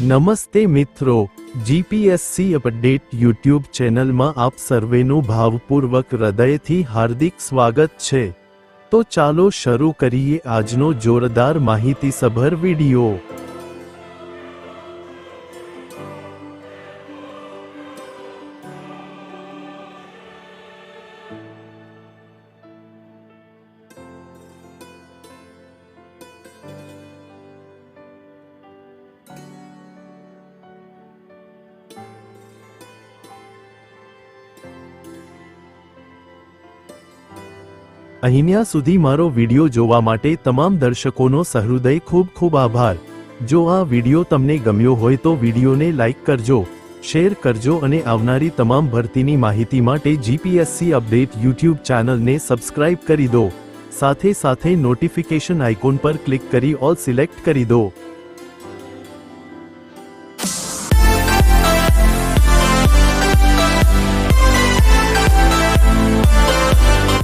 નમસ્તે મિત્રો, GPSC update YouTube ચેનલમાં આપ સર્વેનું ભાવપૂર્વક હૃદયથી હાર્દિક સ્વાગત છે। તો ચાલો શરૂ કરીએ આજનો જોરદાર માહિતીસભર વિડિયો। અહીંયા સુધી મારો વિડિયો જોવા માટે તમામ દર્શકોનો સહૃદય ખૂબ ખૂબ આભાર। જો આ વિડિયો તમને ગમ્યો હોય તો વિડિયોને લાઈક કરજો, શેર કરજો અને આવનારી તમામ ભરતીની માહિતી માટે જીપીએસસી અપડેટ યુટ્યુબ ચેનલને સબસ્ક્રાઇબ કરી દો। સાથે સાથે નોટિફિકેશન આઇકોન પર ક્લિક કરી ઓલ સિલેક્ટ કરી દો।